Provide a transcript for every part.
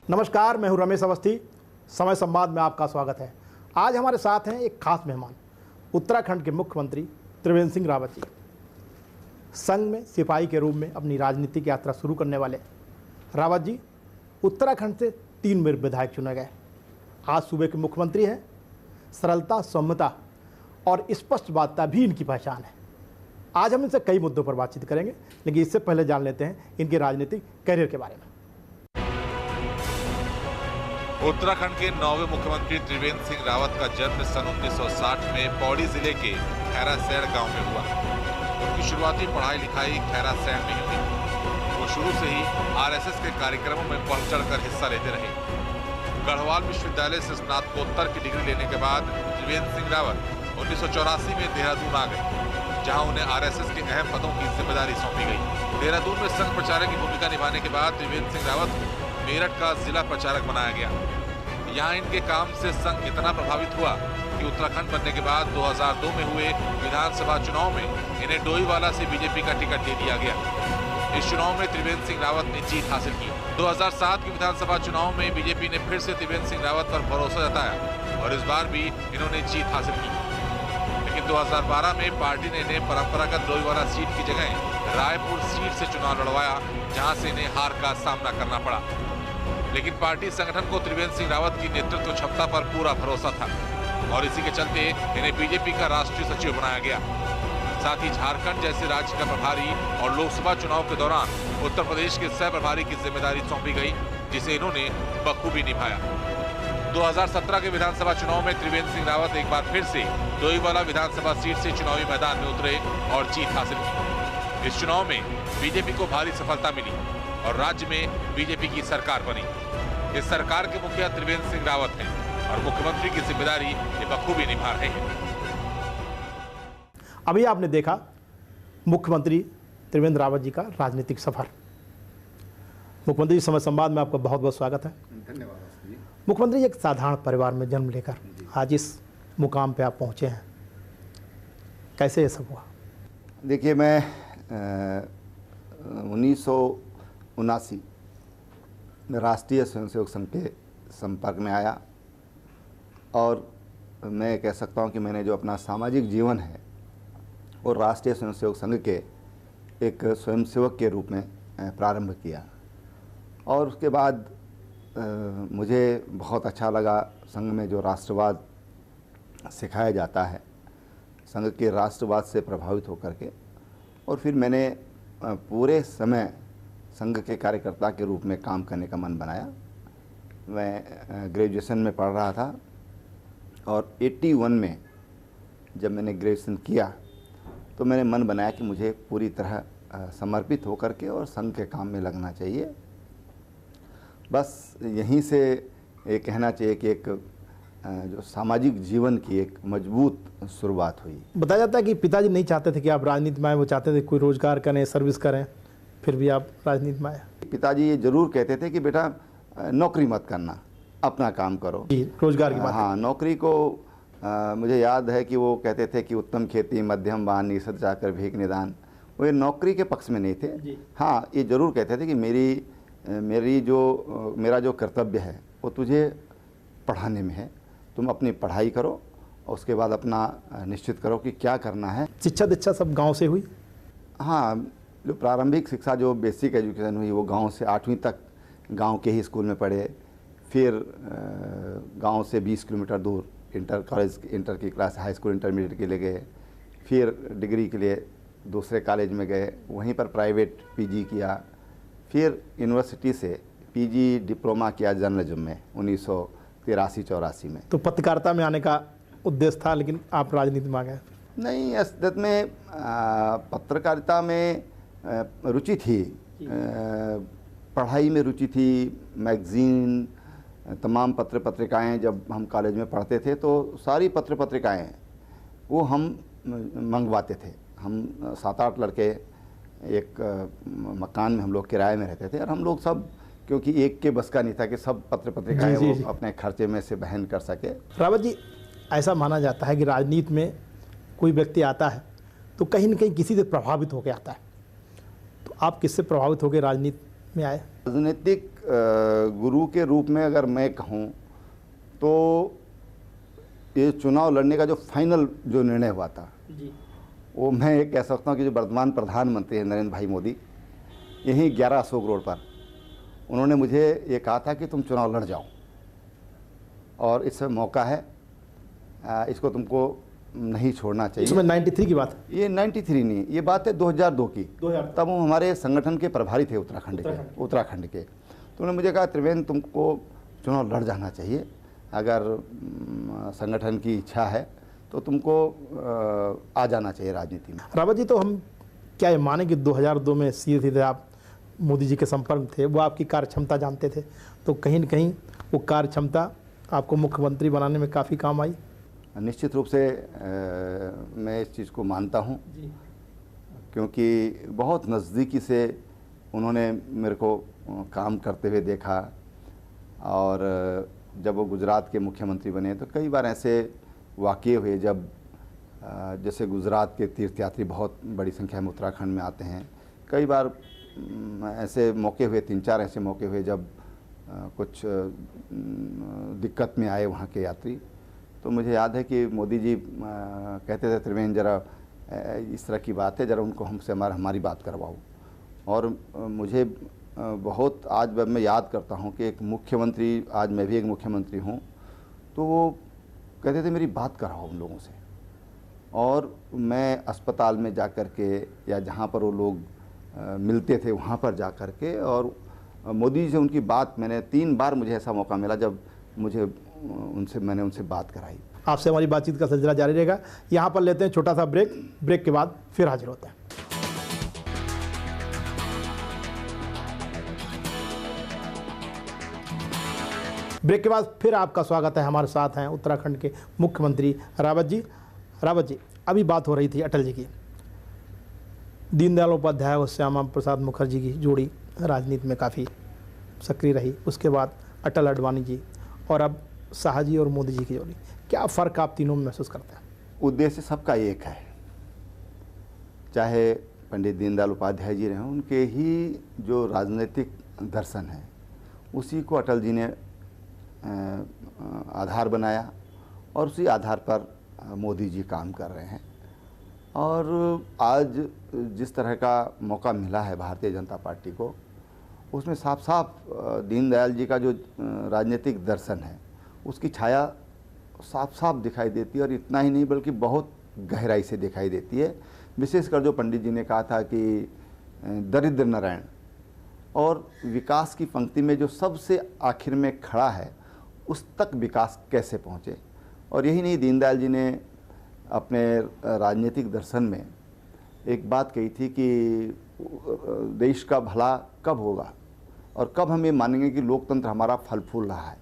नमस्कार, मैं हूं रमेश अवस्थी। समय संवाद में आपका स्वागत है। आज हमारे साथ हैं एक खास मेहमान, उत्तराखंड के मुख्यमंत्री त्रिवेंद्र सिंह रावत जी। संघ में सिपाही के रूप में अपनी राजनीतिक यात्रा शुरू करने वाले रावत जी उत्तराखंड से 3 बार विधायक चुने गए। आज सूबे के मुख्यमंत्री हैं। सरलता, सौम्यता और स्पष्टवादिता भी इनकी पहचान है। आज हम इनसे कई मुद्दों पर बातचीत करेंगे, लेकिन इससे पहले जान लेते हैं इनके राजनीतिक करियर के बारे में। उत्तराखंड के 9वें मुख्यमंत्री त्रिवेंद्र सिंह रावत का जन्म सन 1960 में पौड़ी जिले के खैरासैंण गांव में हुआ। उनकी शुरुआती पढ़ाई लिखाई खैरासैंण में हुई। वो शुरू से ही आरएसएस के कार्यक्रमों में बढ़ चढ़कर हिस्सा लेते रहे। गढ़वाल विश्वविद्यालय से स्नातकोत्तर की डिग्री लेने के बाद त्रिवेंद्र सिंह रावत 1984 में देहरादून आ गए, जहां उन्हें आरएसएस के अहम पदों की जिम्मेदारी सौंपी गई। देहरादून में संघ प्रचारक की भूमिका निभाने के बाद त्रिवेंद्र सिंह रावत को मेरठ का जिला प्रचारक बनाया गया। यहाँ इनके काम से संघ इतना प्रभावित हुआ कि उत्तराखंड बनने के बाद 2002 में हुए विधानसभा चुनाव में इन्हें डोईवाला से बीजेपी का टिकट दे दिया गया। इस चुनाव में त्रिवेंद्र सिंह रावत ने जीत हासिल की। 2007 के विधानसभा चुनाव में बीजेपी ने फिर से त्रिवेंद्र सिंह रावत पर भरोसा जताया और इस बार भी इन्होंने जीत हासिल की। लेकिन 2012 में पार्टी ने इन्हें परंपरागत डोईवाला सीट की जगह रायपुर सीट से चुनाव लड़वाया, जहां से इन्हें हार का सामना करना पड़ा। लेकिन पार्टी संगठन को त्रिवेंद्र सिंह रावत की नेतृत्व क्षमता पर पूरा भरोसा था और इसी के चलते इन्हें बीजेपी का राष्ट्रीय सचिव बनाया गया। साथ ही झारखंड जैसे राज्य का प्रभारी और लोकसभा चुनाव के दौरान उत्तर प्रदेश के सह प्रभारी की जिम्मेदारी सौंपी गई, जिसे इन्होंने बखूबी निभाया। 2017 के विधानसभा चुनाव में त्रिवेंद्र सिंह रावत एक बार फिर से डोईवाला विधानसभा सीट से चुनावी मैदान में उतरे और जीत हासिल की। इस चुनाव में बीजेपी को भारी सफलता मिली और राज्य में बीजेपी की सरकार बनी। इस सरकार के मुखिया त्रिवेंद्र सिंह रावत हैं और मुख्यमंत्री की जिम्मेदारी ये बखूबी निभा रहे हैं। अभी आपने देखा मुख्यमंत्री त्रिवेंद्र रावत जी का राजनीतिक सफर। मुख्यमंत्री जी, समय संवाद में आपका बहुत बहुत स्वागत है। धन्यवाद। मुख्यमंत्री, एक साधारण परिवार में जन्म लेकर आज इस मुकाम पे आप पहुंचे हैं, कैसे ये सब हुआ? देखिए, मैं 1979 में राष्ट्रीय स्वयंसेवक संघ के संपर्क में आया और मैं कह सकता हूं कि मैंने जो अपना सामाजिक जीवन है वो राष्ट्रीय स्वयंसेवक संघ के एक स्वयंसेवक के रूप में प्रारंभ किया। और उसके बाद मुझे बहुत अच्छा लगा संघ में जो राष्ट्रवाद सिखाया जाता है, संघ के राष्ट्रवाद से प्रभावित होकर के। और फिर मैंने पूरे समय संघ के कार्यकर्ता के रूप में काम करने का मन बनाया। मैं ग्रेजुएशन में पढ़ रहा था और 81 में जब मैंने ग्रेजुएशन किया तो मैंने मन बनाया कि मुझे पूरी तरह समर्पित होकर के और संघ के काम में लगना चाहिए। बस यहीं से ये कहना चाहिए कि एक जो सामाजिक जीवन की एक मजबूत शुरुआत हुई। बताया जाता है कि पिताजी नहीं चाहते थे कि आप राजनीति में आए, वो चाहते थे कोई रोजगार करें, सर्विस करें, फिर भी आप राजनीति में आए। पिताजी ये जरूर कहते थे कि बेटा नौकरी मत करना, अपना काम करो। रोजगार की बात। हाँ, नौकरी को मुझे याद है कि वो कहते थे कि उत्तम खेती मध्यम वान निषद जाकर भीख निदान। वो ये नौकरी के पक्ष में नहीं थे। हाँ, ये जरूर कहते थे कि मेरा जो कर्तव्य है वो तुझे पढ़ाने में है, तुम अपनी पढ़ाई करो और उसके बाद अपना निश्चित करो कि क्या करना है। शिक्षा दीक्षा सब गांव से हुई? हाँ, जो प्रारंभिक शिक्षा जो बेसिक एजुकेशन हुई वो गांव से 8वीं तक गांव के ही स्कूल में पढ़े। फिर गांव से 20 किलोमीटर दूर इंटर की क्लास, हाई स्कूल इंटरमीडिएट के लिए गए। फिर डिग्री के लिए दूसरे कॉलेज में गए, वहीं पर प्राइवेट पीजी किया। फिर यूनिवर्सिटी से पीजी डिप्लोमा किया जर्नलिज्म में 1983-84 में। तो पत्रकारिता में आने का उद्देश्य था, लेकिन आप राजनीति में आ गए? नहीं, असलियत में पत्रकारिता में रुचि थी, पढ़ाई में रुचि थी। मैगज़ीन, तमाम पत्र पत्रिकाएं जब हम कॉलेज में पढ़ते थे तो सारी पत्र पत्रिकाएं वो हम मंगवाते थे। हम 7-8 लड़के एक मकान में हम लोग किराए में रहते थे और हम लोग सब, क्योंकि एक के बस का नहीं था कि सब पत्र पत्रिकाएं वो अपने खर्चे में से बहन कर सके। रावत जी, ऐसा माना जाता है कि राजनीति में कोई व्यक्ति आता है तो कहीं न कहीं किसी से प्रभावित होकर आता है। तो आप किससे प्रभावित होकर राजनीति में आए? राजनीतिक गुरु के रूप में अगर मैं कहूँ तो ये चुनाव लड़ने का जो फाइनल जो निर्णय हुआ था जी, वो मैं ये कह सकता हूँ कि जो वर्तमान प्रधानमंत्री हैं नरेंद्र भाई मोदी, यहीं 11 अशोक रोड पर उन्होंने मुझे ये कहा था कि तुम चुनाव लड़ जाओ और इससे मौका है, इसको तुमको नहीं छोड़ना चाहिए। इसमें 93 की बात है? ये 93 नहीं, ये बात है 2002 की। 2000 तब वो हमारे संगठन के प्रभारी थे उत्तराखंड के। तो उन्होंने मुझे कहा त्रिवेंद्र तुमको चुनाव लड़ जाना चाहिए, अगर संगठन की इच्छा है तो तुमको आ जाना चाहिए राजनीति में। रावत जी, तो हम क्या ये माने कि 2002 में सीधे सीधे आप मोदी जी के संपर्क में थे, वो आपकी कार्य क्षमता जानते थे, तो कहीं न कहीं वो कार्य क्षमता आपको मुख्यमंत्री बनाने में काफ़ी काम आई? निश्चित रूप से मैं इस चीज़ को मानता हूँ, क्योंकि बहुत नज़दीकी से उन्होंने मेरे को काम करते हुए देखा। और जब वो गुजरात के मुख्यमंत्री बने तो कई बार ऐसे वाक़ये हुए जब जैसे गुजरात के तीर्थयात्री बहुत बड़ी संख्या में उत्तराखंड में आते हैं, कई बार ऐसे मौके हुए, 3-4 ऐसे मौके हुए जब कुछ दिक्कत में आए वहाँ के यात्री। तो मुझे याद है कि मोदी जी कहते थे त्रिवेंद्र जरा इस तरह की बात है, जरा उनको हमसे हमारी बात करवाओ। और मुझे बहुत आज मैं याद करता हूँ कि एक मुख्यमंत्री, आज मैं भी एक मुख्यमंत्री हूँ, तो वो कहते थे मेरी बात कराओ उन लोगों से। और मैं अस्पताल में जा कर के या जहाँ पर वो लोग मिलते थे वहाँ पर जा कर के और मोदी जी से उनकी बात, मैंने 3 बार मुझे ऐसा मौका मिला जब मैंने उनसे बात कराई। आपसे हमारी बातचीत का सिलसिला जारी रहेगा। यहाँ पर लेते हैं छोटा सा ब्रेक के बाद फिर हाजिर होते हैं। ब्रेक के बाद फिर आपका स्वागत है। हमारे साथ हैं उत्तराखंड के मुख्यमंत्री रावत जी। रावत जी, अभी बात हो रही थी अटल जी की। दीनदयाल उपाध्याय और श्यामा प्रसाद मुखर्जी की जोड़ी राजनीति में काफ़ी सक्रिय रही, उसके बाद अटल अडवाणी जी और अब शाह जी और मोदी जी की जोड़ी। क्या फ़र्क आप तीनों में महसूस करते हैं? उद्देश्य सबका एक है, चाहे पंडित दीनदयाल उपाध्याय जी रहें, उनके ही जो राजनीतिक दर्शन है उसी को अटल जी ने आधार बनाया और उसी आधार पर मोदी जी काम कर रहे हैं। और आज जिस तरह का मौका मिला है भारतीय जनता पार्टी को, उसमें साफ साफ दीनदयाल जी का जो राजनीतिक दर्शन है उसकी छाया साफ साफ दिखाई देती है। और इतना ही नहीं बल्कि बहुत गहराई से दिखाई देती है। विशेषकर जो पंडित जी ने कहा था कि दरिद्र नारायण और विकास की पंक्ति में जो सबसे आखिर में खड़ा है उस तक विकास कैसे पहुँचे। और यही नहीं, दीनदयाल जी ने अपने राजनीतिक दर्शन में एक बात कही थी कि देश का भला कब होगा और कब हम ये मानेंगे कि लोकतंत्र हमारा फल फूल रहा है।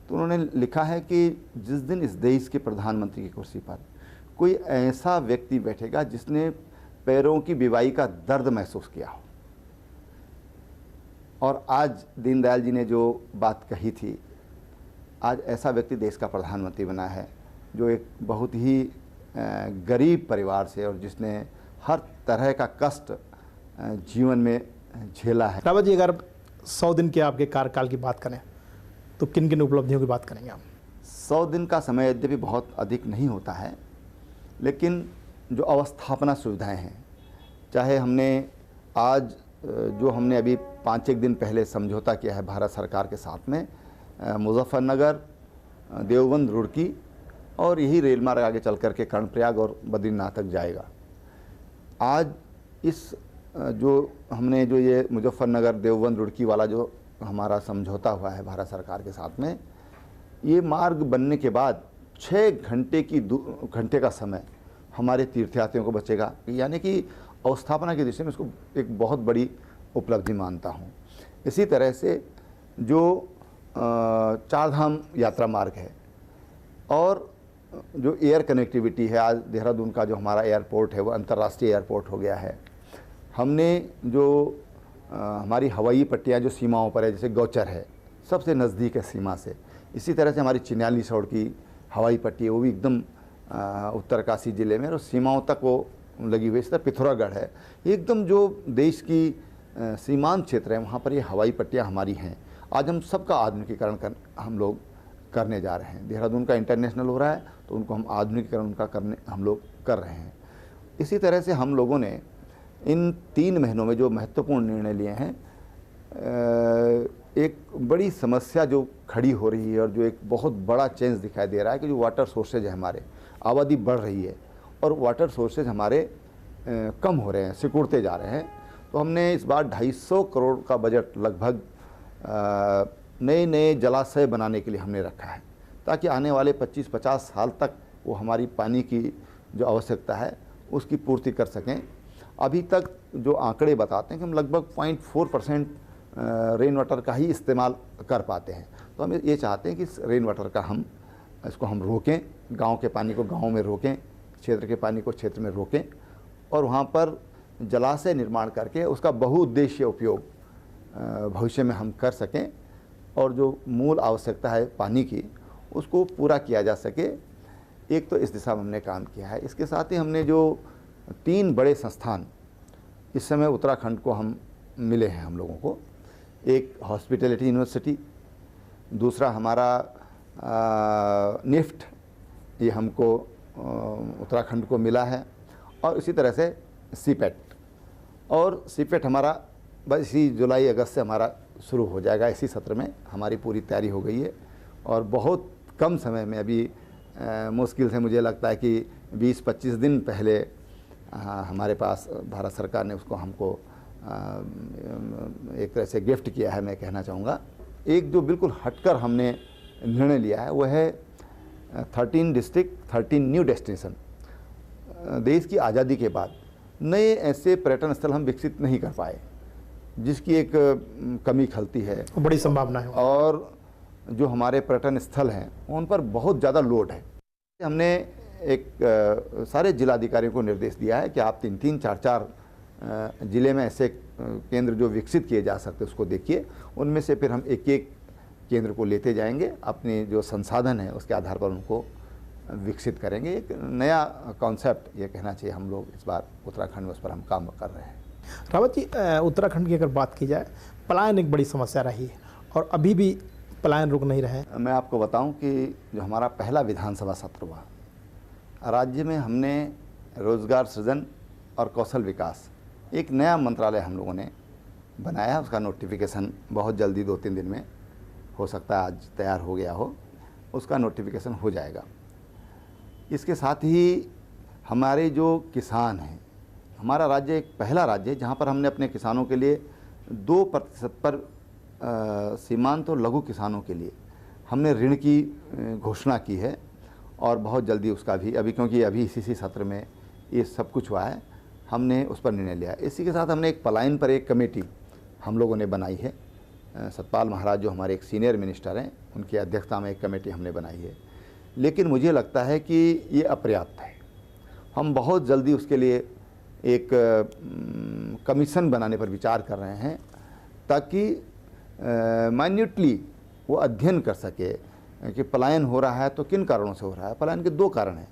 तो उन्होंने लिखा है कि जिस दिन इस देश के प्रधानमंत्री की कुर्सी पर कोई ऐसा व्यक्ति बैठेगा जिसने पैरों की बिवाई का दर्द महसूस किया हो। और आज दीनदयाल जी ने जो बात कही थी, आज ऐसा व्यक्ति देश का प्रधानमंत्री बना है जो एक बहुत ही गरीब परिवार से और जिसने हर तरह का कष्ट जीवन में झेला है। रावत जी, अगर 100 दिन के आपके कार्यकाल की बात करें तो किन किन उपलब्धियों की बात करेंगे आप? 100 दिन का समय यद्यपि बहुत अधिक नहीं होता है, लेकिन जो अवस्थापना सुविधाएं हैं, चाहे हमने आज जो हमने अभी 5-1 दिन पहले समझौता किया है भारत सरकार के साथ में, मुजफ्फरनगर, देवबंद, रुड़की और यही रेल मार्ग आगे चल कर के कर्णप्रयाग और बद्रीनाथ तक जाएगा। आज इस जो हमने जो ये मुजफ्फरनगर, देवबंद, रुड़की वाला जो हमारा समझौता हुआ है भारत सरकार के साथ में, ये मार्ग बनने के बाद 6 घंटे का समय हमारे तीर्थयात्रियों को बचेगा। यानी कि अवस्थापना की दृष्टि में इसको एक बहुत बड़ी उपलब्धि मानता हूँ। इसी तरह से जो 4 धाम यात्रा मार्ग है और जो एयर कनेक्टिविटी है, आज देहरादून का जो हमारा एयरपोर्ट है वो अंतर्राष्ट्रीय एयरपोर्ट हो गया है। हमने जो हमारी हवाई पट्टियाँ जो सीमाओं पर है, जैसे गौचर है सबसे नज़दीक है सीमा से, इसी तरह से हमारी चिन्याली सौड़ की हवाई पट्टी है वो भी एकदम उत्तरकाशी ज़िले में और सीमाओं तक वो लगी हुई। इस तरह पिथौरागढ़ है, एकदम जो देश की सीमांत क्षेत्र है वहाँ पर ये हवाई पट्टियाँ हमारी हैं। आज हम सबका आधुनिकीकरण हम लोग करने जा रहे हैं। देहरादून का इंटरनेशनल हो रहा है तो उनको हम आधुनिकीकरण उनका करने हम लोग कर रहे हैं। इसी तरह से हम लोगों ने इन 3 महीनों में जो महत्वपूर्ण निर्णय लिए हैं, एक बड़ी समस्या जो खड़ी हो रही है और जो एक बहुत बड़ा चेंज दिखाई दे रहा है कि जो वाटर सोर्सेज है, हमारे आबादी बढ़ रही है और वाटर सोर्सेज हमारे कम हो रहे हैं, सिकुड़ते जा रहे हैं। तो हमने इस बार 250 करोड़ का बजट लगभग नए जलाशय बनाने के लिए हमने रखा है, ताकि आने वाले 25-50 साल तक वो हमारी पानी की जो आवश्यकता है उसकी पूर्ति कर सकें। अभी तक जो आंकड़े बताते हैं कि हम लगभग 0.4% रेन वाटर का ही इस्तेमाल कर पाते हैं। तो हम ये चाहते हैं कि इस रेन वाटर का इसको हम रोकें, गांव के पानी को गांव में रोकें, क्षेत्र के पानी को क्षेत्र में रोकें और वहाँ पर जलाशय निर्माण करके उसका बहुउद्देशीय उपयोग भविष्य में हम कर सकें और जो मूल आवश्यकता है पानी की उसको पूरा किया जा सके। एक तो इस दिशा में हमने काम किया है। इसके साथ ही हमने जो 3 बड़े संस्थान इस समय उत्तराखंड को हम मिले हैं हम लोगों को, एक हॉस्पिटैलिटी यूनिवर्सिटी, दूसरा हमारा निफ्ट, ये हमको उत्तराखंड को मिला है, और इसी तरह से सीपेट। और सीपेट हमारा बस इसी जुलाई अगस्त से हमारा शुरू हो जाएगा। इसी सत्र में हमारी पूरी तैयारी हो गई है और बहुत कम समय में, अभी मुश्किल से मुझे लगता है कि 20-25 दिन पहले हमारे पास भारत सरकार ने उसको हमको एक तरह से गिफ्ट किया है, मैं कहना चाहूँगा। एक जो बिल्कुल हटकर हमने निर्णय लिया है वो है 13 डिस्ट्रिक्ट 13 न्यू डेस्टिनेशन। देश की आज़ादी के बाद नए ऐसे पर्यटन स्थल हम विकसित नहीं कर पाए जिसकी एक कमी खलती है, बड़ी संभावना है। और जो हमारे पर्यटन स्थल हैं उन पर बहुत ज़्यादा लोड है। हमने एक सारे जिलाधिकारियों को निर्देश दिया है कि आप 3-3, 4-4 ज़िले में ऐसे केंद्र जो विकसित किए जा सकते उसको देखिए, उनमें से फिर हम एक केंद्र को लेते जाएंगे, अपने जो संसाधन है उसके आधार पर उनको विकसित करेंगे। एक नया कॉन्सेप्ट ये कहना चाहिए हम लोग इस बार उत्तराखंड में उस पर हम काम कर रहे हैं। रावत जी, उत्तराखंड की अगर बात की जाए, पलायन एक बड़ी समस्या रही है और अभी भी पलायन रुक नहीं रहे। मैं आपको बताऊं कि जो हमारा पहला विधानसभा सत्र हुआ, राज्य में हमने रोजगार सृजन और कौशल विकास एक नया मंत्रालय हम लोगों ने बनाया। उसका नोटिफिकेशन बहुत जल्दी 2-3 दिन में हो सकता है आज तैयार हो गया हो, उसका नोटिफिकेशन हो जाएगा। इसके साथ ही हमारे जो किसान हैं, हमारा राज्य एक पहला राज्य है जहाँ पर हमने अपने किसानों के लिए 2% पर सीमांत और लघु किसानों के लिए हमने ऋण की घोषणा की है और बहुत जल्दी उसका भी क्योंकि अभी इसी सत्र में ये सब कुछ हुआ है, हमने उस पर निर्णय लिया। इसी के साथ हमने एक पलायन पर एक कमेटी हम लोगों ने बनाई है। सतपाल महाराज जो हमारे एक सीनियर मिनिस्टर हैं, उनकी अध्यक्षता में एक कमेटी हमने बनाई है। लेकिन मुझे लगता है कि ये अपर्याप्त है। हम बहुत जल्दी उसके लिए एक कमीशन बनाने पर विचार कर रहे हैं ताकि माइन्यूटली वो अध्ययन कर सके कि पलायन हो रहा है तो किन कारणों से हो रहा है। पलायन के 2 कारण हैं।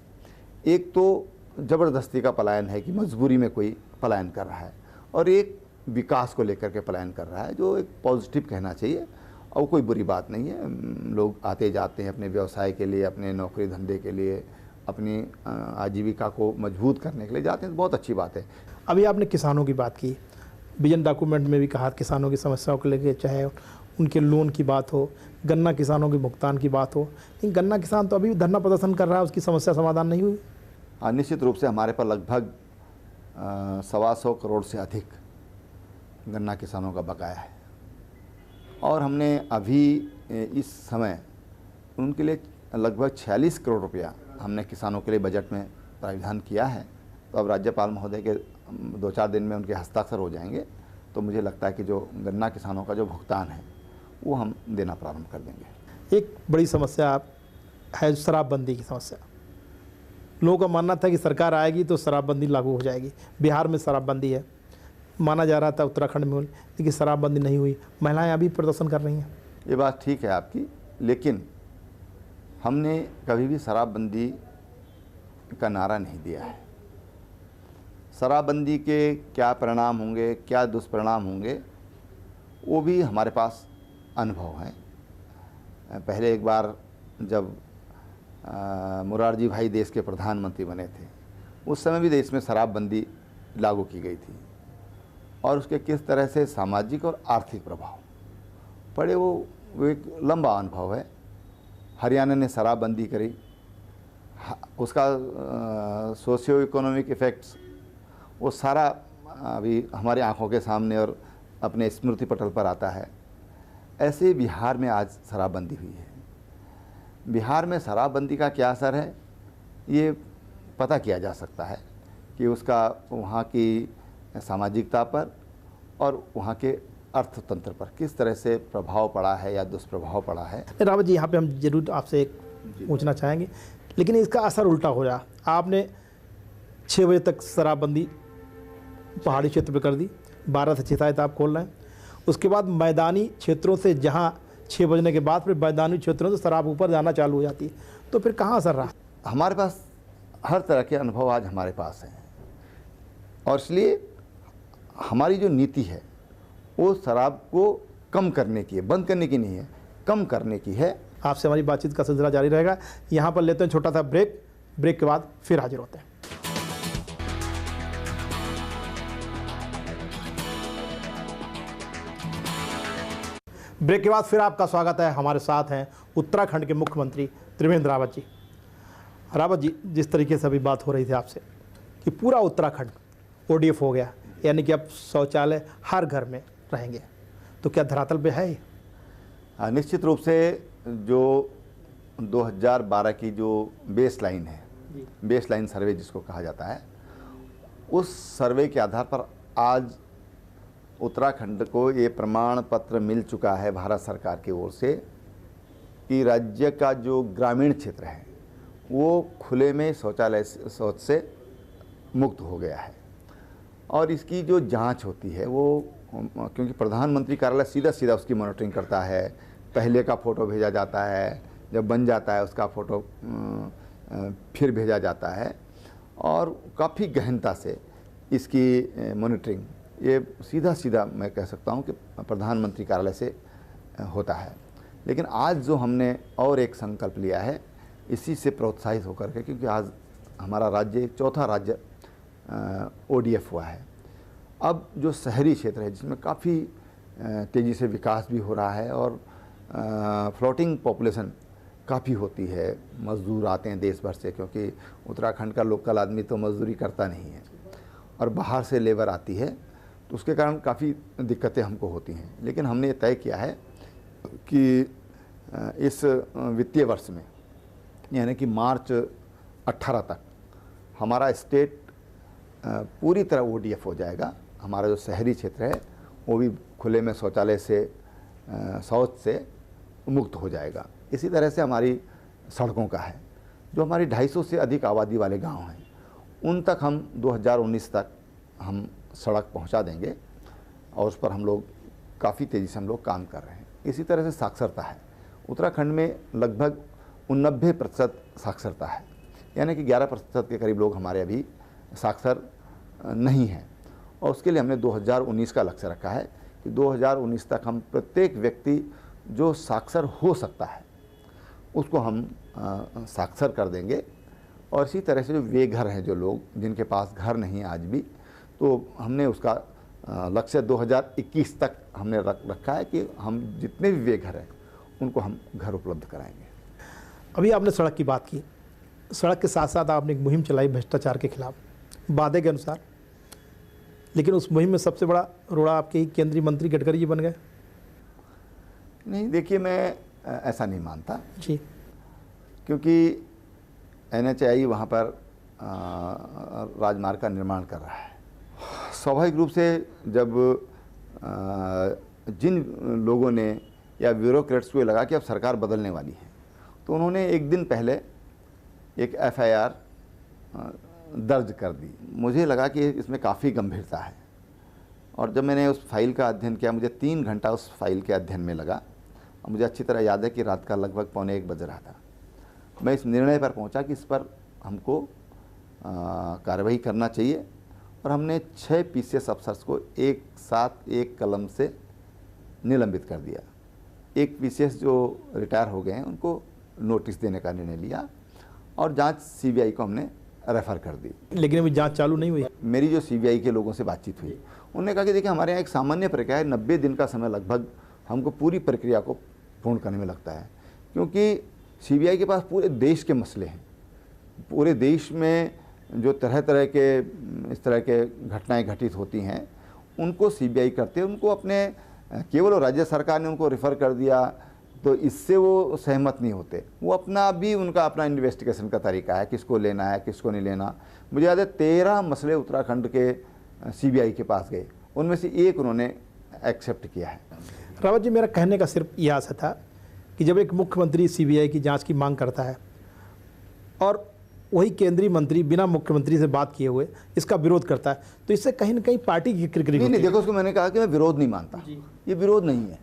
एक तो ज़बरदस्ती का पलायन है कि मजबूरी में कोई पलायन कर रहा है, और एक विकास को लेकर के पलायन कर रहा है, जो एक पॉजिटिव कहना चाहिए और कोई बुरी बात नहीं है। लोग आते जाते हैं अपने व्यवसाय के लिए, अपने नौकरी धंधे के लिए, अपनी आजीविका को मजबूत करने के लिए जाते हैं, तो बहुत अच्छी बात है। अभी आपने किसानों की बात की, विजन डॉक्यूमेंट में भी कहा किसानों की समस्याओं को लेकर, चाहे उनके लोन की बात हो, गन्ना किसानों के भुगतान की बात हो, लेकिन गन्ना किसान तो अभी भी धरना प्रदर्शन कर रहा है, उसकी समस्या समाधान नहीं हुई। निश्चित रूप से हमारे पर लगभग 125 करोड़ से अधिक गन्ना किसानों का बकाया है और हमने अभी इस समय उनके लिए लगभग 46 करोड़ रुपया हमने किसानों के लिए बजट में प्रावधान किया है। तो अब राज्यपाल महोदय के 2-4 दिन में उनके हस्ताक्षर हो जाएंगे, तो मुझे लगता है कि जो गन्ना किसानों का जो भुगतान है वो हम देना प्रारंभ कर देंगे। एक बड़ी समस्या है शराबबंदी की समस्या। लोगों का मानना था कि सरकार आएगी तो शराबबंदी लागू हो जाएगी। बिहार में शराबबंदी है, माना जा रहा था उत्तराखंड में, लेकिन शराबबंदी नहीं हुई। महिलाएं अभी प्रदर्शन कर रही हैं। ये बात ठीक है आपकी, लेकिन हमने कभी भी शराबबंदी का नारा नहीं दिया है। शराबबंदी के क्या परिणाम होंगे, क्या दुष्परिणाम होंगे, वो भी हमारे पास अनुभव है। पहले एक बार जब मुरारजी भाई देश के प्रधानमंत्री बने थे, उस समय भी देश में शराबबंदी लागू की गई थी और उसके किस तरह से सामाजिक और आर्थिक प्रभाव पड़े, वो एक लंबा अनुभव है। हरियाणा ने शराबबंदी करी, उसका सोशियो इकोनॉमिक इफ़ेक्ट्स वो सारा अभी हमारी आंखों के सामने और अपने स्मृति पटल पर आता है। ऐसे बिहार में आज शराबबंदी हुई है। बिहार में शराबबंदी का क्या असर है ये पता किया जा सकता है कि उसका वहाँ की सामाजिकता पर और वहाँ के अर्थतंत्र पर किस तरह से प्रभाव पड़ा है या दुष्प्रभाव पड़ा है। रावत जी, यहाँ पे हम जरूर आपसे एक पूछना चाहेंगे, लेकिन इसका असर उल्टा हो रहा। आपने 6 बजे तक शराबबंदी पहाड़ी क्षेत्र पर कर दी, 12 से 6 शायद आप खोल रहे हैं। उसके बाद मैदानी क्षेत्रों से, जहाँ 6 बजने के बाद फिर मैदानी क्षेत्रों से शराब ऊपर जाना चालू हो जाती है, तो फिर कहाँ असर रहा? हमारे पास हर तरह के अनुभव आज हमारे पास हैं और इसलिए हमारी जो नीति है वो शराब को कम करने की है, बंद करने की नहीं है, कम करने की है। आपसे हमारी बातचीत का सिलसिला जारी रहेगा। यहाँ पर लेते हैं छोटा सा ब्रेक, ब्रेक के बाद फिर हाजिर होते हैं। ब्रेक के बाद फिर आपका स्वागत है। हमारे साथ हैं उत्तराखंड के मुख्यमंत्री त्रिवेंद्र रावत जी। रावत जी, जिस तरीके से अभी बात हो रही थी आपसे कि पूरा उत्तराखंड ODF हो गया, यानी कि अब शौचालय हर घर में रहेंगे, तो क्या धरातल पे है? निश्चित रूप से जो 2012 की जो बेस लाइन है, बेस लाइन सर्वे जिसको कहा जाता है, उस सर्वे के आधार पर आज उत्तराखंड को ये प्रमाण पत्र मिल चुका है भारत सरकार की ओर से कि राज्य का जो ग्रामीण क्षेत्र है वो खुले में शौच से मुक्त हो गया है। और इसकी जो जांच होती है वो, क्योंकि प्रधानमंत्री कार्यालय सीधा सीधा उसकी मॉनिटरिंग करता है, पहले का फ़ोटो भेजा जाता है, जब बन जाता है उसका फ़ोटो फिर भेजा जाता है और काफ़ी गहनता से इसकी मॉनिटरिंग ये सीधा मैं कह सकता हूँ कि प्रधानमंत्री कार्यालय से होता है। लेकिन आज जो हमने और एक संकल्प लिया है इसी से प्रोत्साहित होकर के, क्योंकि आज हमारा राज्य चौथा राज्य ODF हुआ है। अब जो शहरी क्षेत्र है जिसमें काफ़ी तेज़ी से विकास भी हो रहा है और फ्लोटिंग पॉपुलेशन काफ़ी होती है, मज़दूर आते हैं देश भर से, क्योंकि उत्तराखंड का लोकल आदमी तो मज़दूरी करता नहीं है और बाहर से लेबर आती है, तो उसके कारण काफ़ी दिक्कतें हमको होती हैं। लेकिन हमने ये तय किया है कि इस वित्तीय वर्ष में, यानी कि मार्च 18 तक हमारा स्टेट पूरी तरह ODF हो जाएगा। हमारा जो शहरी क्षेत्र है वो भी खुले में शौचालय से शौच से मुक्त हो जाएगा। इसी तरह से हमारी सड़कों का है, जो हमारी 250 से अधिक आबादी वाले गांव हैं उन तक हम 2019 तक हम सड़क पहुंचा देंगे और उस पर हम लोग काफ़ी तेज़ी से हम लोग काम कर रहे हैं। इसी तरह से साक्षरता है, उत्तराखंड में लगभग 90% साक्षरता है, यानी कि 11% के करीब लोग हमारे अभी साक्षर नहीं हैं। और उसके लिए हमने 2019 का लक्ष्य रखा है कि 2019 तक हम प्रत्येक व्यक्ति जो साक्षर हो सकता है उसको हम साक्षर कर देंगे। और इसी तरह से जो बेघर हैं, जो लोग जिनके पास घर नहीं आज भी, तो हमने उसका लक्ष्य 2021 तक हमने रखा है कि हम जितने भी बेघर हैं उनको हम घर उपलब्ध कराएंगे। अभी आपने सड़क की बात की, सड़क के साथ साथ आपने एक मुहिम चलाई भ्रष्टाचार के खिलाफ वादे के अनुसार, लेकिन उस मुहिम में सबसे बड़ा रोड़ा आपके ही केंद्रीय मंत्री गडकरी जी बन गए। नहीं, देखिए, मैं ऐसा नहीं मानता जी, क्योंकि NHAI वहाँ पर राजमार्ग का निर्माण कर रहा है। स्वाभाविक रूप से जब जिन लोगों ने या ब्यूरोक्रेट्स को लगा कि अब सरकार बदलने वाली है, तो उन्होंने एक दिन पहले एक FIR दर्ज कर दी। मुझे लगा कि इसमें काफ़ी गंभीरता है और जब मैंने उस फाइल का अध्ययन किया, मुझे 3 घंटा उस फाइल के अध्ययन में लगा और मुझे अच्छी तरह याद है कि रात का लगभग 1:45 बज रहा था। मैं इस निर्णय पर पहुंचा कि इस पर हमको कार्रवाई करना चाहिए और हमने 6 पीसीएस अफसर्स को एक साथ एक कलम से निलंबित कर दिया। एक पीसीएस जो रिटायर हो गए हैं उनको नोटिस देने का निर्णय लिया और जांच सीबीआई को हमने रेफर कर दी। लेकिन अभी जांच चालू नहीं हुई। मेरी जो सीबीआई के लोगों से बातचीत हुई, उन्होंने कहा कि देखिए हमारे यहाँ एक सामान्य प्रक्रिया है, 90 दिन का समय लगभग हमको पूरी प्रक्रिया को पूर्ण करने में लगता है, क्योंकि सीबीआई के पास पूरे देश के मसले हैं। पूरे देश में जो तरह तरह के इस तरह के घटनाएं घटित होती हैं उनको सीबीआई करते हैं। उनको अपने केवल राज्य सरकार ने उनको रेफ़र कर दिया तो इससे वो सहमत नहीं होते। वो अपना भी उनका अपना इन्वेस्टिगेशन का तरीका है, किसको लेना है किसको नहीं लेना। मुझे याद है 13 मसले उत्तराखंड के सीबीआई के पास गए, उनमें से एक उन्होंने एक्सेप्ट किया है। रावत जी, मेरा कहने का सिर्फ यह आशा था कि जब एक मुख्यमंत्री सीबीआई की जांच की मांग करता है और वही केंद्रीय मंत्री बिना मुख्यमंत्री से बात किए हुए इसका विरोध करता है, तो इससे कहीं ना कहीं पार्टी की क्रिकेट नहीं, देखो उसको मैंने कहा कि मैं विरोध नहीं मानता, ये विरोध नहीं है।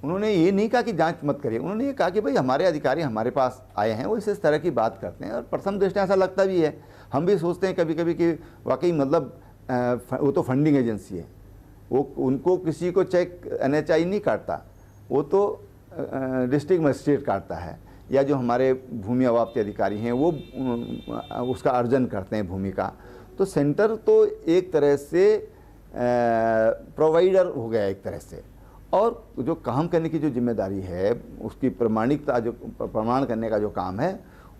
उन्होंने ये नहीं कहा कि जांच मत करिए, उन्होंने ये कहा कि भाई हमारे अधिकारी हमारे पास आए हैं, वो इस तरह की बात करते हैं और प्रथम दृष्टया ऐसा लगता भी है। हम भी सोचते हैं कभी कभी कि वाकई मतलब वो तो फंडिंग एजेंसी है, वो उनको किसी को चेक NHI नहीं काटता, वो तो डिस्ट्रिक्ट मजिस्ट्रेट काटता है, या जो हमारे भूमि अवाप्ति अधिकारी हैं वो उसका अर्जन करते हैं भूमि का। तो सेंटर तो एक तरह से प्रोवाइडर हो गया एक तरह से, और जो काम करने की जो जिम्मेदारी है उसकी प्रमाणिकता जो प्रमाण करने का जो काम है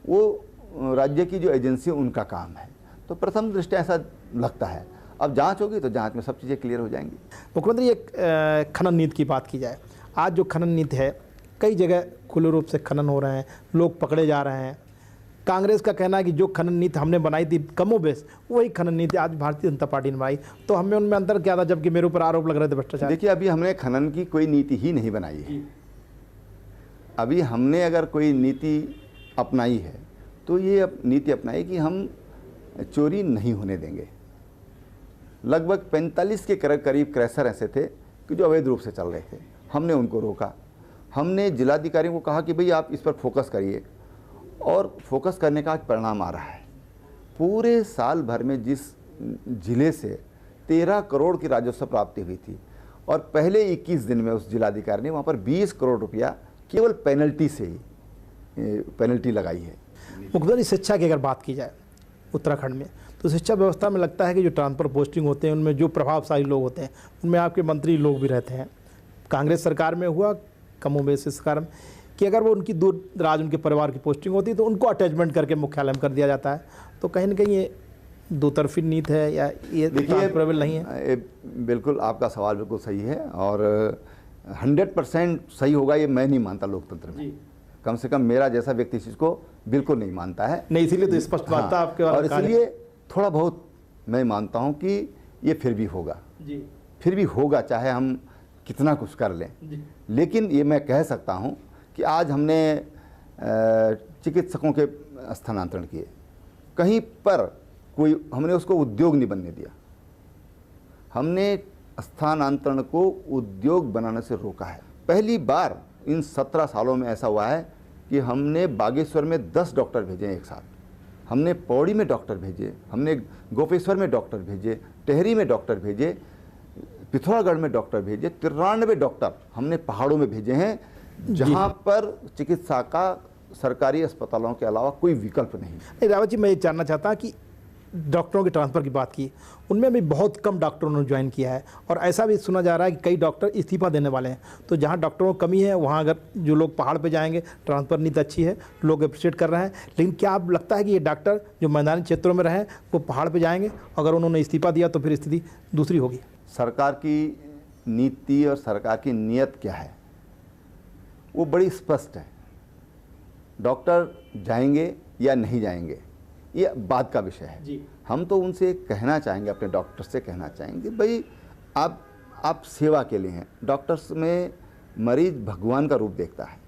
वो राज्य की जो एजेंसी उनका काम है। तो प्रथम दृष्टया ऐसा लगता है। अब जांच होगी तो जांच में सब चीज़ें क्लियर हो जाएंगी। मुख्यमंत्री, एक खनन नीति की बात की जाए, आज जो खनन नीति है कई जगह खुले रूप से खनन हो रहे हैं, लोग पकड़े जा रहे हैं। कांग्रेस का कहना है कि जो खनन नीति हमने बनाई थी कमोबेश वही खनन नीति आज भारतीय जनता पार्टी ने बनाई, तो हमें उनमें अंतर क्या था, जबकि मेरे ऊपर आरोप लग रहे थे भ्रष्टाचार। देखिए, अभी हमने खनन की कोई नीति ही नहीं बनाई है। अभी हमने अगर कोई नीति अपनाई है तो ये नीति अपनाई कि हम चोरी नहीं होने देंगे। लगभग 45 के करीब क्रैशर ऐसे थे कि जो अवैध रूप से चल रहे थे, हमने उनको रोका। हमने जिलाधिकारियों को कहा कि भाई आप इस पर फोकस करिए, और फोकस करने का आज परिणाम आ रहा है। पूरे साल भर में जिस जिले से 13 करोड़ की राजस्व प्राप्ति हुई थी और पहले 21 दिन में उस जिलाधिकारी ने वहाँ पर 20 करोड़ रुपया केवल पेनल्टी से ही पेनल्टी लगाई है। मुख्यमंत्री, शिक्षा की अगर बात की जाए उत्तराखंड में, तो शिक्षा व्यवस्था में लगता है कि जो ट्रांसफ़र पोस्टिंग होते हैं उनमें जो प्रभावशाली लोग होते हैं उनमें आपके मंत्री लोग भी रहते हैं। कांग्रेस सरकार में हुआ कमोबेश इस कारण कि अगर वो उनकी दूर दराज उनके परिवार की पोस्टिंग होती है तो उनको अटैचमेंट करके मुख्यालय में कर दिया जाता है। तो कहीं ना कहीं ये दो तरफी नीति है या ये ट्रांसफरेबल नहीं है? बिल्कुल आपका सवाल बिल्कुल सही है और 100% सही होगा ये मैं नहीं मानता लोकतंत्र में। कम से कम मेरा जैसा व्यक्ति इस चीज़ को बिल्कुल नहीं मानता है। नहीं, इसीलिए तो स्पष्ट बात था आपके। और इसलिए थोड़ा बहुत मैं मानता हूँ कि ये फिर भी होगा जी, फिर भी होगा चाहे हम कितना कुछ कर लें जी। लेकिन ये मैं कह सकता हूँ कि आज हमने चिकित्सकों के स्थानांतरण किए, कहीं पर कोई हमने उसको उद्योग नहीं बनने दिया। हमने स्थानांतरण को उद्योग बनाने से रोका है। पहली बार इन 17 सालों में ऐसा हुआ है कि हमने बागेश्वर में 10 डॉक्टर भेजे एक साथ, हमने पौड़ी में डॉक्टर भेजे, हमने गोपेश्वर में डॉक्टर भेजे, टेहरी में डॉक्टर भेजे, पिथौरागढ़ में डॉक्टर भेजे, 93 डॉक्टर हमने पहाड़ों में भेजे हैं जहां पर चिकित्सा का सरकारी अस्पतालों के अलावा कोई विकल्प नहीं। रावत जी, मैं ये जानना चाहता कि डॉक्टरों के ट्रांसफ़र की बात की, उनमें भी बहुत कम डॉक्टरों ने ज्वाइन किया है और ऐसा भी सुना जा रहा है कि कई डॉक्टर इस्तीफा देने वाले हैं। तो जहां डॉक्टरों की कमी है वहां अगर जो लोग पहाड़ पे जाएंगे, ट्रांसफ़र नीति अच्छी है, लोग अप्रिशिएट कर रहे हैं, लेकिन क्या आप लगता है कि ये डॉक्टर जो मैदानी क्षेत्रों में रहे वो पहाड़ पर जाएंगे? अगर उन्होंने इस्तीफा दिया तो फिर स्थिति दूसरी होगी। सरकार की नीति और सरकार की नीयत क्या है वो बड़ी स्पष्ट है। डॉक्टर जाएंगे या नहीं जाएंगे ये बात का विषय है जी। हम तो उनसे कहना चाहेंगे, अपने डॉक्टर से कहना चाहेंगे, भाई आप सेवा के लिए हैं। डॉक्टर्स में मरीज भगवान का रूप देखता है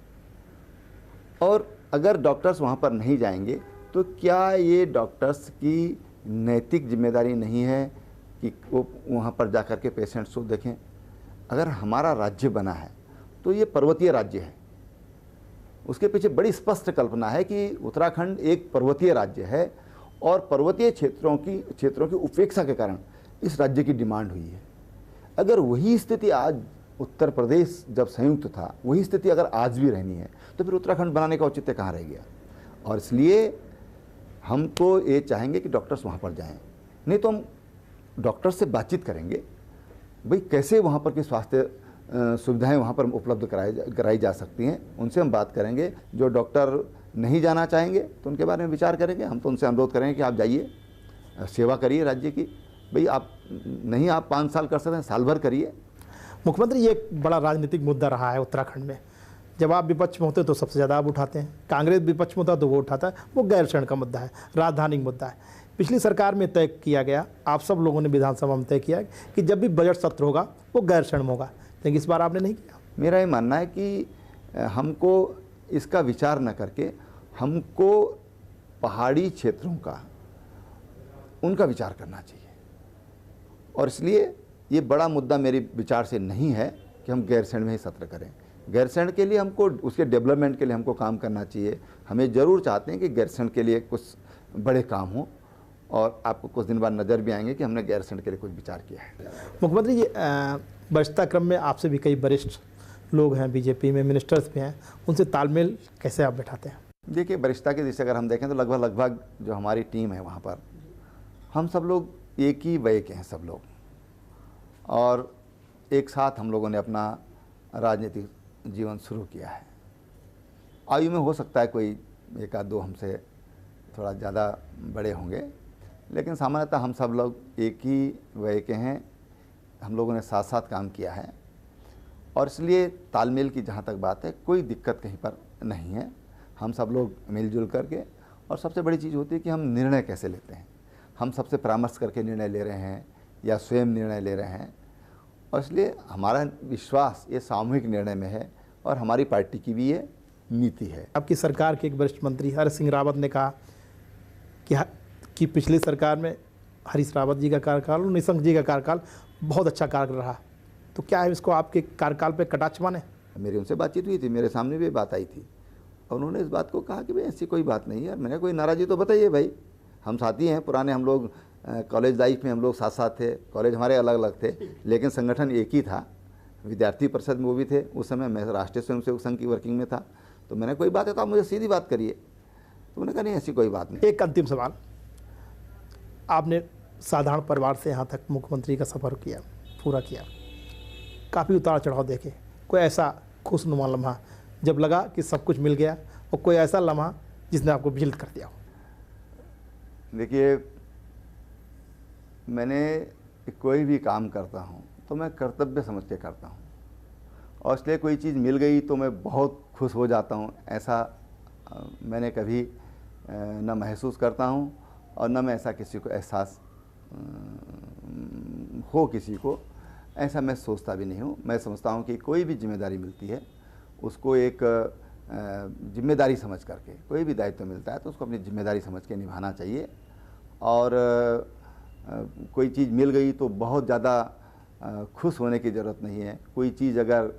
और अगर डॉक्टर्स वहाँ पर नहीं जाएंगे तो क्या ये डॉक्टर्स की नैतिक जिम्मेदारी नहीं है कि वो वहाँ पर जा कर के पेशेंट्स को देखें? अगर हमारा राज्य बना है तो ये पर्वतीय राज्य है, उसके पीछे बड़ी स्पष्ट कल्पना है कि उत्तराखंड एक पर्वतीय राज्य है और पर्वतीय क्षेत्रों की उपेक्षा के कारण इस राज्य की डिमांड हुई है। अगर वही स्थिति आज उत्तर प्रदेश जब संयुक्त था, वही स्थिति अगर आज भी रहनी है तो फिर उत्तराखंड बनाने का औचित्य कहाँ रह गया। और इसलिए हम तो ये चाहेंगे कि डॉक्टर्स वहाँ पर जाएं, नहीं तो हम डॉक्टर्स से बातचीत करेंगे भाई कैसे वहाँ पर की स्वास्थ्य सुविधाएं वहाँ पर उपलब्ध कराई जा सकती हैं, उनसे हम बात करेंगे। जो डॉक्टर नहीं जाना चाहेंगे तो उनके बारे में विचार करेंगे। हम तो उनसे अनुरोध करेंगे कि आप जाइए, सेवा करिए राज्य की। भाई आप 5 साल कर सकते हैं, साल भर करिए। मुख्यमंत्री, ये एक बड़ा राजनीतिक मुद्दा रहा है उत्तराखंड में। जब आप विपक्ष में होते तो सबसे ज़्यादा आप उठाते हैं, कांग्रेस विपक्ष में होता तो वो उठाता है। वो गैरसैंण का मुद्दा है, राजधानी मुद्दा है। पिछली सरकार में तय किया गया, आप सब लोगों ने विधानसभा में तय किया कि जब भी बजट सत्र होगा वो गैरसैंण में होगा, लेकिन इस बार आपने नहीं किया। मेरा ये मानना है कि हमको इसका विचार न करके हमको पहाड़ी क्षेत्रों का उनका विचार करना चाहिए। और इसलिए ये बड़ा मुद्दा मेरे विचार से नहीं है कि हम गैरसैंण में ही सत्र करें। गैरसैंण के लिए हमको उसके डेवलपमेंट के लिए हमको काम करना चाहिए। हमें ज़रूर चाहते हैं कि गैरसैंण के लिए कुछ बड़े काम हों, और आपको कुछ दिन बाद नज़र भी आएंगे कि हमने गैरसैंण के लिए कुछ विचार किया है। मुख्यमंत्री, ये बचता क्रम में आपसे भी कई वरिष्ठ लोग हैं, बीजेपी में मिनिस्टर्स भी हैं, उनसे तालमेल कैसे आप बैठाते हैं? देखिए, वरिष्ठता की दृष्टि से अगर हम देखें तो लगभग जो हमारी टीम है वहाँ पर हम सब लोग एक ही वय के हैं सब लोग, और एक साथ हम लोगों ने अपना राजनीतिक जीवन शुरू किया है। आयु में हो सकता है कोई 1-2 हमसे थोड़ा ज़्यादा बड़े होंगे, लेकिन सामान्यतः हम सब लोग एक ही वय के हैं। हम लोगों ने साथ साथ काम किया है, और इसलिए तालमेल की जहाँ तक बात है कोई दिक्कत कहीं पर नहीं है। हम सब लोग मिलजुल करके, और सबसे बड़ी चीज़ होती है कि हम निर्णय कैसे लेते हैं। हम सबसे परामर्श करके निर्णय ले रहे हैं या स्वयं निर्णय ले रहे हैं, और इसलिए हमारा विश्वास ये सामूहिक निर्णय में है, और हमारी पार्टी की भी ये नीति है। आपकी सरकार के एक वरिष्ठ मंत्री हरीश सिंह रावत ने कहा कि पिछली सरकार में हरीश रावत जी का कार्यकाल और निशंक जी का कार्यकाल बहुत अच्छा कार्य रहा, तो क्या है इसको आपके कार्यकाल पे कटाक्ष माने? मेरी उनसे बातचीत हुई थी, मेरे सामने भी बात आई थी, और उन्होंने इस बात को कहा कि भाई ऐसी कोई बात नहीं है। मैंने कोई नाराज़ी तो बताइए भाई, हम साथी हैं पुराने, हम लोग कॉलेज लाइफ में हम लोग साथ साथ थे। कॉलेज हमारे अलग अलग थे, लेकिन संगठन एक ही था। विद्यार्थी परिषद में वो भी थे, उस समय मैं राष्ट्रीय स्वयंसेवक संघ की वर्किंग में था। तो मैंने कोई बात है तो आप मुझे सीधी बात करिए, तो उन्होंने कहा नहीं ऐसी कोई बात नहीं। एक अंतिम सवाल, आपने साधारण परिवार से यहाँ तक मुख्यमंत्री का सफ़र किया, पूरा किया, काफ़ी उतार चढ़ाव देखे, कोई ऐसा खुशनुमा लम्हा जब लगा कि सब कुछ मिल गया, और कोई ऐसा लम्हा जिसने आपको विचलित कर दिया हो? देखिए, मैंने कोई भी काम करता हूँ तो मैं कर्तव्य समझ के करता हूँ, और इसलिए कोई चीज़ मिल गई तो मैं बहुत खुश हो जाता हूँ, ऐसा मैंने कभी न महसूस करता हूँ, और न मैं ऐसा किसी को एहसास हो किसी को ऐसा मैं सोचता भी नहीं हूँ। मैं समझता हूँ कि कोई भी जिम्मेदारी मिलती है उसको एक जिम्मेदारी समझ करके, कोई भी दायित्व मिलता है तो उसको अपनी जिम्मेदारी समझ के निभाना चाहिए। और कोई चीज़ मिल गई तो बहुत ज़्यादा खुश होने की ज़रूरत नहीं है। कोई चीज़ अगर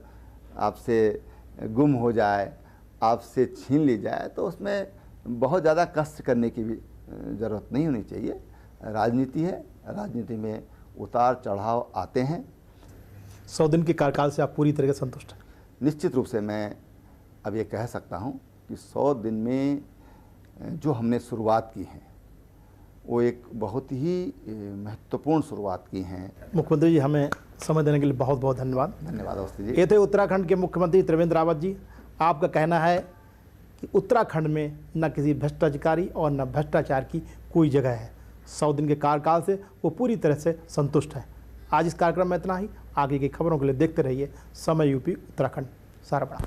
आपसे गुम हो जाए, आपसे छीन ली जाए, तो उसमें बहुत ज़्यादा कष्ट करने की भी ज़रूरत नहीं होनी चाहिए। राजनीति है, राजनीति में उतार चढ़ाव आते हैं। 100 दिन के कार्यकाल से आप पूरी तरह से संतुष्ट हैं? निश्चित रूप से मैं अब ये कह सकता हूँ कि 100 दिन में जो हमने शुरुआत की है वो एक बहुत ही महत्वपूर्ण शुरुआत की हैं। मुख्यमंत्री जी, हमें समय देने के लिए बहुत बहुत धन्यवाद। धन्यवाद अवस्थी जी। ये थे उत्तराखंड के मुख्यमंत्री त्रिवेंद्र रावत जी। आपका कहना है कि उत्तराखंड में न किसी भ्रष्टाचारी और न भ्रष्टाचार की कोई जगह है। 100 दिन के कार्यकाल से वो पूरी तरह से संतुष्ट है। आज इस कार्यक्रम में इतना ही। आगे की खबरों के लिए देखते रहिए समय यूपी उत्तराखंड। सारा बड़ा।